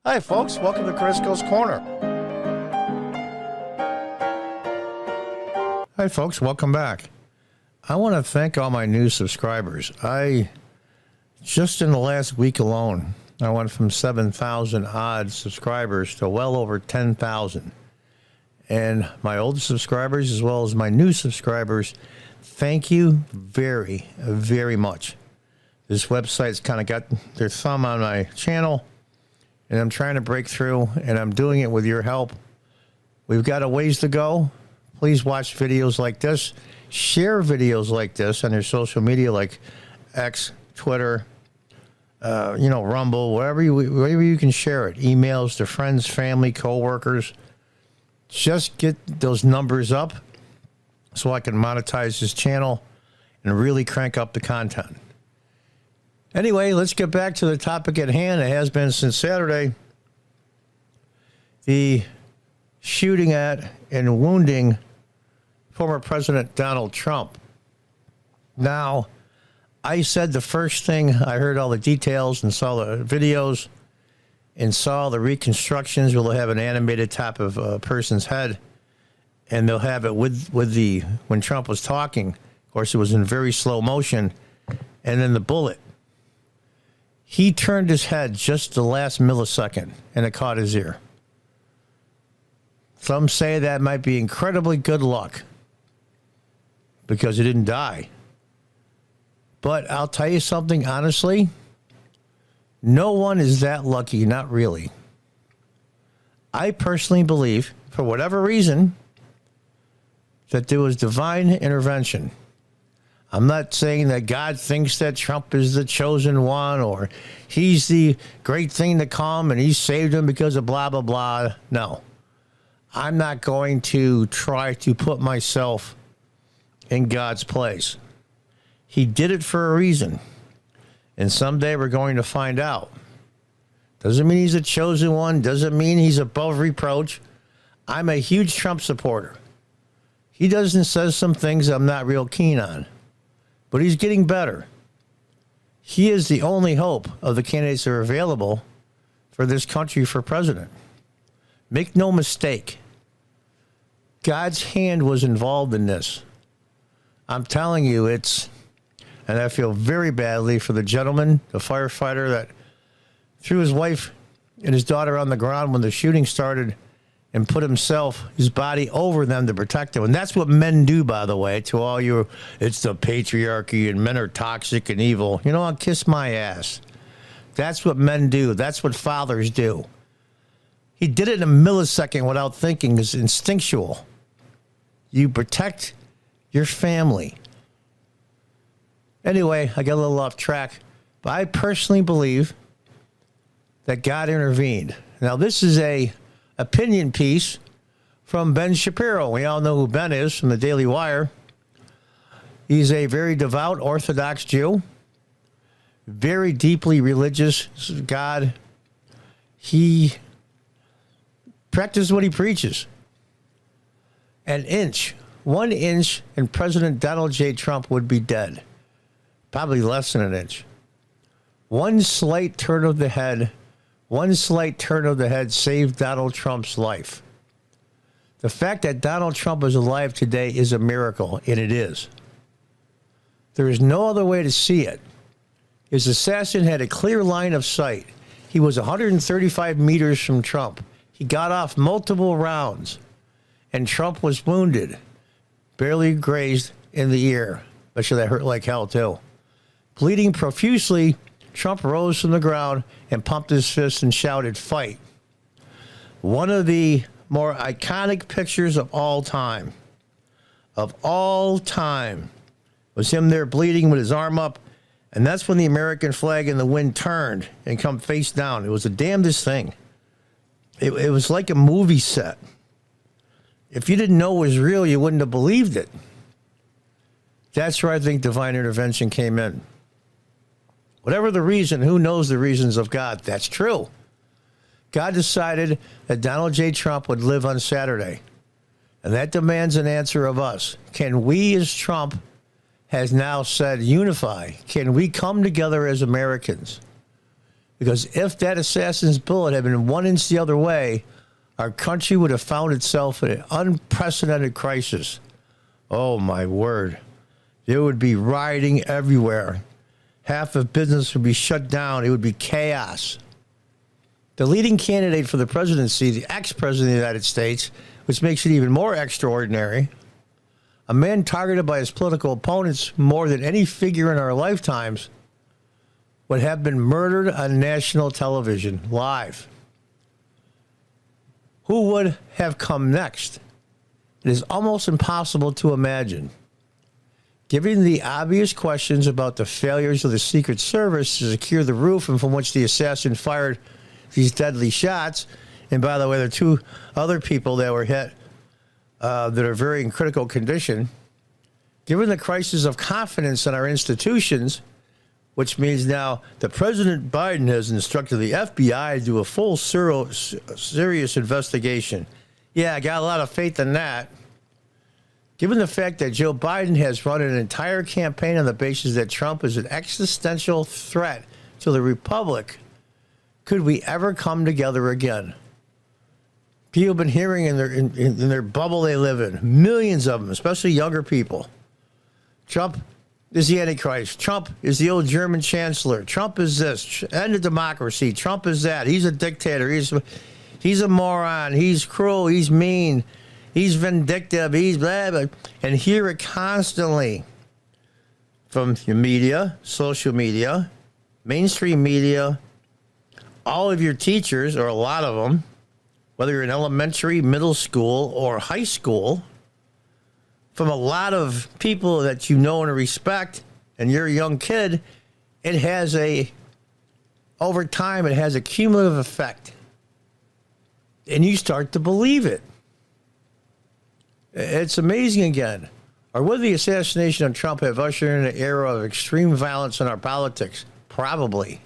Hi, folks. Welcome to Crisco's Corner. Hi, folks. Welcome back. I want to thank all my new subscribers. Just in the last week alone, I went from 7,000 odd subscribers to well over 10,000. And my old subscribers, as well as my new subscribers, thank you very, very much. This website's kind of got their thumb on my channel, and I'm trying to break through, and I'm doing it with your help. We've got a ways to go. Please watch videos like this. Share videos like this on your social media like X, Twitter, Rumble, wherever you can share it. Emails to friends, family, coworkers. Just get those numbers up so I can monetize this channel and really crank up the content. Anyway, let's get back to the topic at hand. It has been since Saturday. The shooting at and wounding former President Donald Trump. Now, I said the first thing, I heard all the details and saw the videos and saw the reconstructions where they'll have an animated top of a person's head, and they'll have it when Trump was talking. Of course, it was in very slow motion, and then the bullet. He turned his head just the last millisecond, and it caught his ear. Some say that might be incredibly good luck because he didn't die. But I'll tell you something, honestly, no one is that lucky, not really. I personally believe, for whatever reason, that there was divine intervention. I'm not saying that God thinks that Trump is the chosen one or he's the great thing to come and he saved him because of blah, blah, blah. No. I'm not going to try to put myself in God's place. He did it for a reason. And someday we're going to find out. Doesn't mean he's a chosen one. Doesn't mean he's above reproach. I'm a huge Trump supporter. He says some things I'm not real keen on. But he's getting better. He is the only hope of the candidates that are available for this country for president. Make no mistake. God's hand was involved in this. I'm telling you, and I feel very badly for the gentleman, the firefighter that threw his wife and his daughter on the ground when the shooting started and put his body over them to protect them. And that's what men do, by the way, to all you, it's the patriarchy and men are toxic and evil. You know, I'll kiss my ass. That's what men do. That's what fathers do. He did it in a millisecond without thinking. It's instinctual. You protect your family. Anyway, I got a little off track, but I personally believe that God intervened. Now, this is a opinion piece from Ben Shapiro. We all know who Ben is from the Daily Wire. He's a very devout Orthodox Jew, very deeply religious God. He practices what he preaches. One inch, and President Donald J. Trump would be dead. Probably less than an inch. One slight turn of the head saved Donald Trump's life. The fact that Donald Trump is alive today is a miracle, and it is. There is no other way to see it. His assassin had a clear line of sight. He was 135 meters from Trump. He got off multiple rounds, and Trump was wounded, barely grazed in the ear. But sure, that hurt like hell, too. Bleeding profusely, Trump rose from the ground and pumped his fist and shouted, "Fight." One of the more iconic pictures of all time, was him there bleeding with his arm up, and that's when the American flag in the wind turned and come face down. It was the damnedest thing. It was like a movie set. If you didn't know it was real, you wouldn't have believed it. That's where I think divine intervention came in. Whatever the reason, who knows the reasons of God? That's true. God decided that Donald J. Trump would live on Saturday. And that demands an answer of us. Can we, as Trump has now said, unify? Can we come together as Americans? Because if that assassin's bullet had been 1 inch the other way, our country would have found itself in an unprecedented crisis. Oh, my word. There would be rioting everywhere. Half of business would be shut down. It would be chaos. The leading candidate for the presidency, the ex-president of the United States, which makes it even more extraordinary, a man targeted by his political opponents more than any figure in our lifetimes, would have been murdered on national television, live. Who would have come next? It is almost impossible to imagine. Given the obvious questions about the failures of the Secret Service to secure the roof and from which the assassin fired these deadly shots, and by the way, there are 2 other people that were hit that are very in critical condition, given the crisis of confidence in our institutions, which means now that President Biden has instructed the FBI to do a full serious investigation. Yeah, I got a lot of faith in that. Given the fact that Joe Biden has run an entire campaign on the basis that Trump is an existential threat to the republic, could we ever come together again? People have been hearing in their bubble they live in, millions of them, especially younger people. Trump is the Antichrist. Trump is the old German chancellor. Trump is this. End of democracy. Trump is that. He's a dictator. He's a moron. He's cruel. He's mean. He's vindictive. He's blah, blah. And hear it constantly from your media, social media, mainstream media, all of your teachers, or a lot of them, whether you're in elementary, middle school, or high school, from a lot of people that you know and respect, and you're a young kid, it has over time, it has a cumulative effect. And you start to believe it. It's amazing again. Or would the assassination of Trump have ushered in an era of extreme violence in our politics? Probably.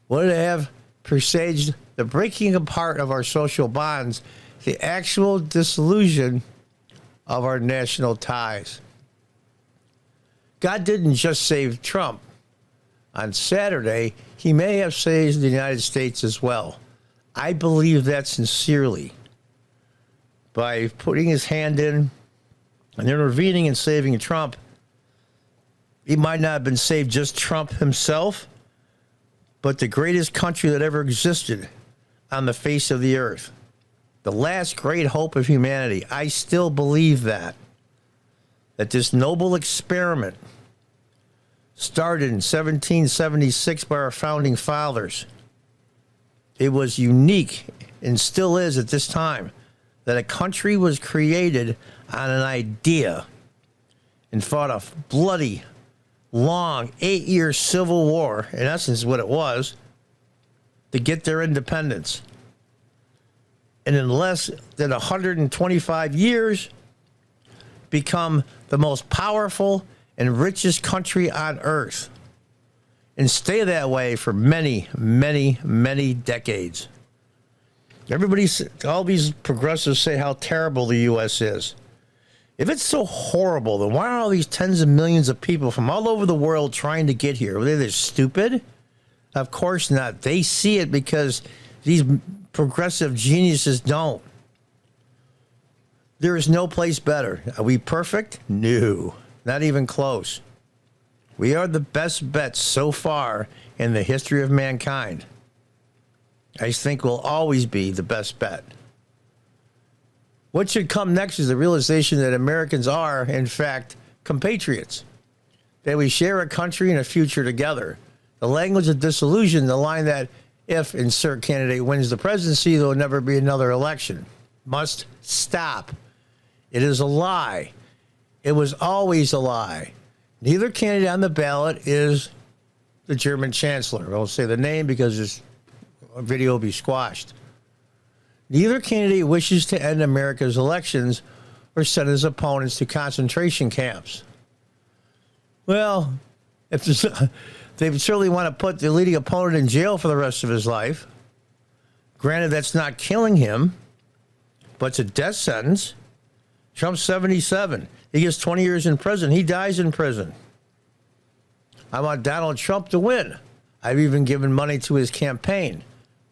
Would it have presaged the breaking apart of our social bonds, the actual dissolution of our national ties? God didn't just save Trump. On Saturday, he may have saved the United States as well. I believe that sincerely. By putting his hand in and intervening and saving Trump, he might not have been saved just Trump himself, but the greatest country that ever existed on the face of the earth. The last great hope of humanity. I still believe that this noble experiment started in 1776 by our founding fathers. It was unique and still is at this time that a country was created on an idea and fought a bloody, long, 8-year civil war, in essence what it was, to get their independence. And in less than 125 years, become the most powerful and richest country on earth. And stay that way for many, many, many decades. All these progressives say how terrible the U.S. is. If it's so horrible, then why are all these tens of millions of people from all over the world trying to get here? Are they stupid? Of course not. They see it because these progressive geniuses don't. There is no place better. Are we perfect? No, not even close. We are the best bet so far in the history of mankind. I think we'll always be the best bet. What should come next is the realization that Americans are, in fact, compatriots. That we share a country and a future together. The language of disillusion, the line that if insert candidate wins the presidency, there will never be another election, must stop. It is a lie. It was always a lie. Neither candidate on the ballot is the German chancellor. I won't say the name because this video will be squashed. Neither candidate wishes to end America's elections or send his opponents to concentration camps. Well, if they certainly want to put the leading opponent in jail for the rest of his life. Granted, that's not killing him, but it's a death sentence. Trump's 77. He gets 20 years in prison. He dies in prison. I want Donald Trump to win. I've even given money to his campaign.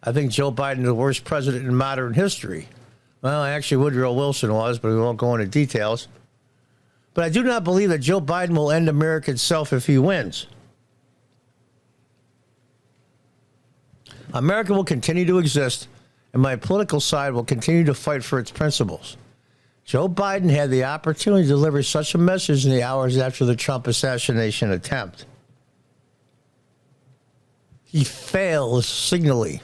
I think Joe Biden is the worst president in modern history. Well, actually, Woodrow Wilson was, but we won't go into details. But I do not believe that Joe Biden will end America itself if he wins. America will continue to exist, and my political side will continue to fight for its principles. Joe Biden had the opportunity to deliver such a message in the hours after the Trump assassination attempt. He failed signally.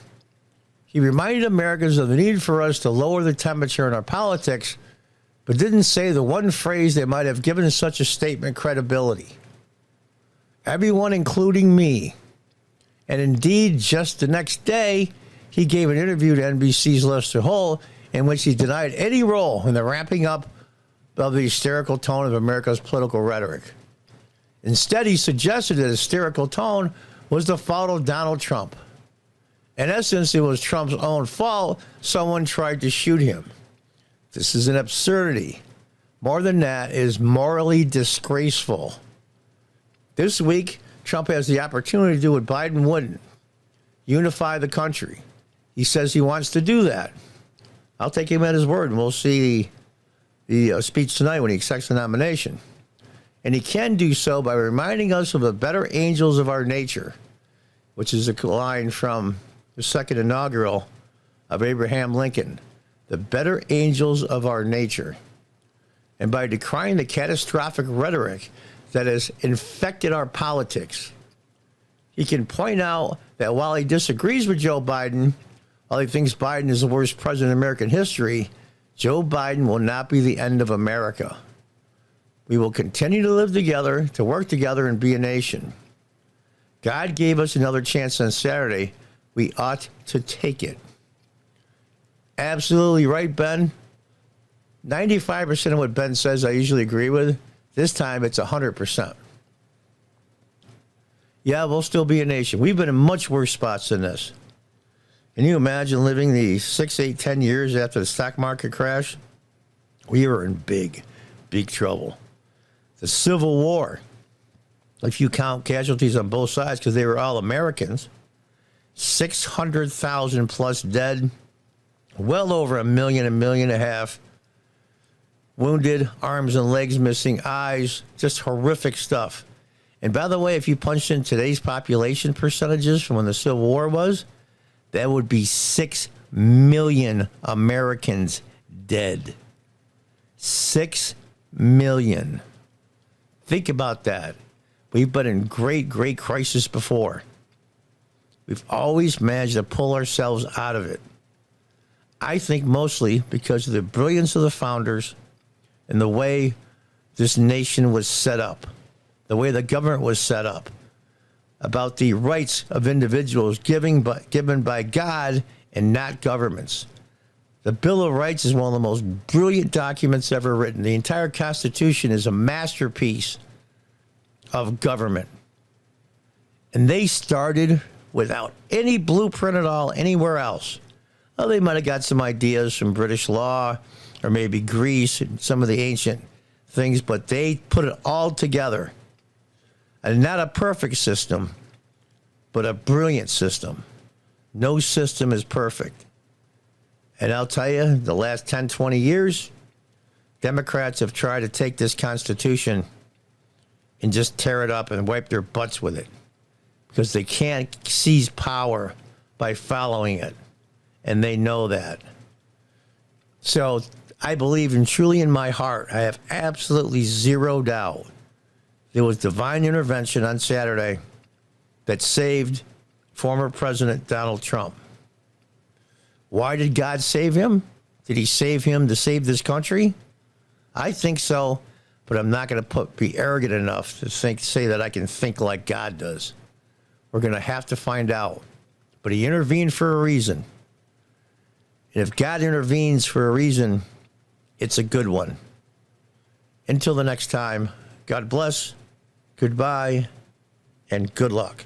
He reminded Americans of the need for us to lower the temperature in our politics, but didn't say the one phrase that might have given such a statement credibility. Everyone, including me. And indeed, just the next day, he gave an interview to NBC's Lester Holt in which he denied any role in the ramping up of the hysterical tone of America's political rhetoric. Instead, he suggested that the hysterical tone was the fault of Donald Trump. In essence, it was Trump's own fault someone tried to shoot him. This is an absurdity. More than that, it is morally disgraceful. This week, Trump has the opportunity to do what Biden wouldn't. Unify the country. He says he wants to do that. I'll take him at his word, and we'll see the speech tonight when he accepts the nomination. And he can do so by reminding us of the better angels of our nature, which is a line from the second inaugural of Abraham Lincoln. The better angels of our nature. And by decrying the catastrophic rhetoric that has infected our politics, he can point out that while he disagrees with Joe Biden, while he thinks Biden is the worst president in American history, Joe Biden will not be the end of America. We will continue to live together, to work together, and be a nation. God gave us another chance on Saturday. We ought to take it. Absolutely right, Ben. 95% of what Ben says I usually agree with. This time it's 100%. Yeah, we'll still be a nation. We've been in much worse spots than this. Can you imagine living the 6, 8, 10 years after the stock market crash? We were in big, big trouble. The Civil War, if you count casualties on both sides, because they were all Americans, 600,000 plus dead, well over 1 million, 1.5 million wounded, arms and legs missing, eyes, just horrific stuff. And by the way, if you punched in today's population percentages from when the Civil War was, that would be 6 million Americans dead. 6 million. Think about that. We've been in great, great crisis before. We've always managed to pull ourselves out of it. I think mostly because of the brilliance of the founders and the way this nation was set up, the way the government was set up, about the rights of individuals given by God and not governments. The Bill of Rights is one of the most brilliant documents ever written. The entire Constitution is a masterpiece of government. And they started without any blueprint at all anywhere else. Well, they might have got some ideas from British law or maybe Greece and some of the ancient things, but they put it all together. And not a perfect system, but a brilliant system. No system is perfect. And I'll tell you, the last 10, 20 years, Democrats have tried to take this Constitution and just tear it up and wipe their butts with it because they can't seize power by following it. And they know that. So I believe truly in my heart, I have absolutely zero doubt there was divine intervention on Saturday that saved former President Donald Trump. Why did God save him? Did he save him to save this country? I think so, but I'm not going to be arrogant enough to say that I can think like God does. We're going to have to find out. But he intervened for a reason. And if God intervenes for a reason, it's a good one. Until the next time, God bless, goodbye, and good luck.